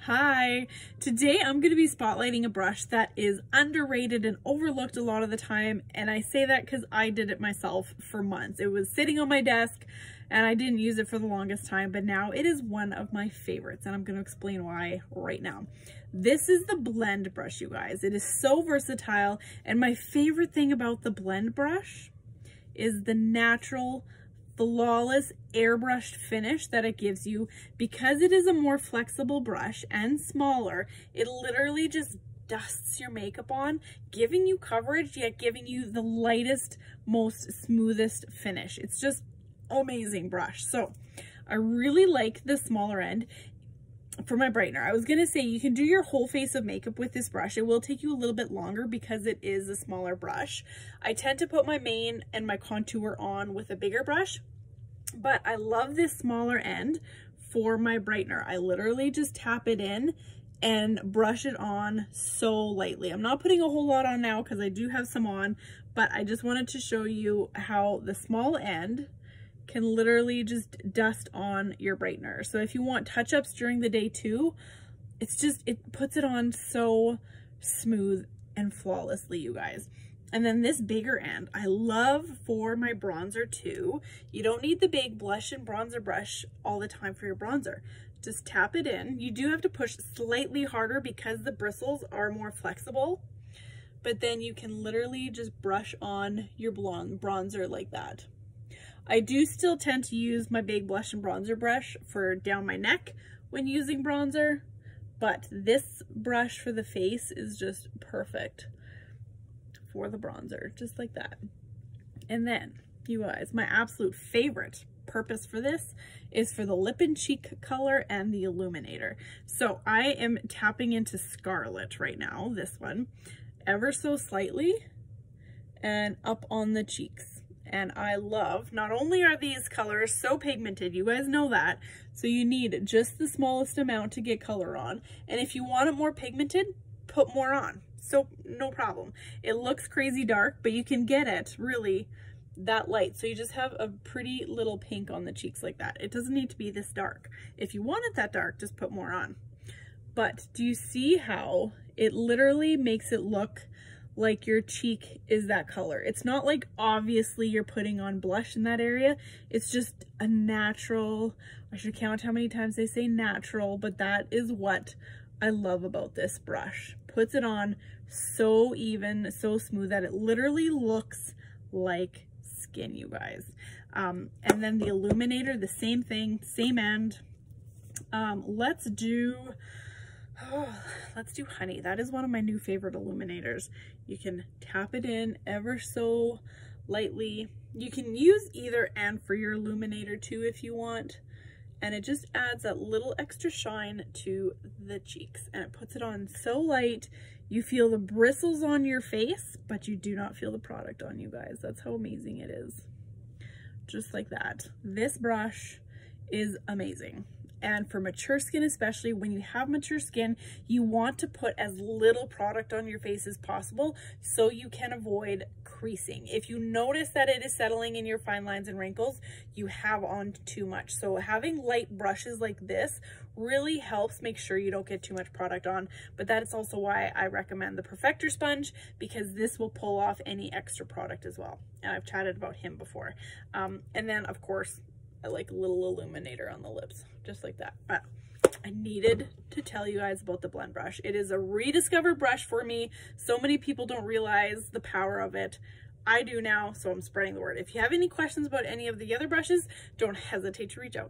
Hi, today I'm going to be spotlighting a brush that is underrated and overlooked a lot of the time, and I say that because I did it myself for months. It was sitting on my desk and I didn't use it for the longest time, but now it is one of my favorites and I'm going to explain why right now. This is the blend brush, you guys. It is so versatile, and my favorite thing about the blend brush is the natural flawless airbrushed finish that it gives you. Because it is a more flexible brush and smaller, it literally just dusts your makeup on, giving you coverage yet giving you the lightest, most smoothest finish. It's just amazing brush. So I really like the smaller end for my brightener. I was gonna say you can do your whole face of makeup with this brush. It will take you a little bit longer because it is a smaller brush. I tend to put my mane and my contour on with a bigger brush, but I love this smaller end for my brightener. I literally just tap it in and brush it on so lightly. I'm not putting a whole lot on now because I do have some on, but I just wanted to show you how the small end can literally just dust on your brightener. So if you want touch-ups during the day too, it puts it on so smooth and flawlessly, you guys. And then this bigger end, I love for my bronzer too. You don't need the big blush and bronzer brush all the time for your bronzer. Just tap it in. You do have to push slightly harder because the bristles are more flexible, but then you can literally just brush on your bronzer like that. I do still tend to use my big blush and bronzer brush for down my neck when using bronzer, but this brush for the face is just perfect for the bronzer, just like that. And then, you guys, my absolute favorite purpose for this is for the lip and cheek color and the illuminator. So I am tapping into Scarlet right now, this one, ever so slightly, and up on the cheeks. And I love, not only are these colors so pigmented, you guys know that, so you need just the smallest amount to get color on. And if you want it more pigmented, put more on. So no problem. It looks crazy dark, but you can get it really that light. So you just have a pretty little pink on the cheeks like that. It doesn't need to be this dark. If you want it that dark, just put more on. But do you see how it literally makes it look like your cheek is that color? It's not like obviously you're putting on blush in that area. It's just a natural, I should count how many times they say natural, but that is what I love about this brush. Puts it on so even, so smooth that it literally looks like skin, you guys. And then the illuminator, the same thing, same end. Let's do Honey. That is one of my new favorite illuminators. You can tap it in ever so lightly. You can use either and for your illuminator too if you want, and it just adds that little extra shine to the cheeks, and it puts it on so light. You feel the bristles on your face, but you do not feel the product on you guys. That's how amazing it is. Just like that. This brush is amazing. And for mature skin, especially when you have mature skin, you want to put as little product on your face as possible so you can avoid creasing. If you notice that it is settling in your fine lines and wrinkles, you have on too much. So having light brushes like this really helps make sure you don't get too much product on. But that is also why I recommend the Perfector sponge, because this will pull off any extra product as well. And I've chatted about him before. And then of course, I like a little illuminator on the lips, just like that. But I needed to tell you guys about the blend brush. It is a rediscovered brush for me. So many people don't realize the power of it. I do now, so I'm spreading the word. If you have any questions about any of the other brushes, don't hesitate to reach out.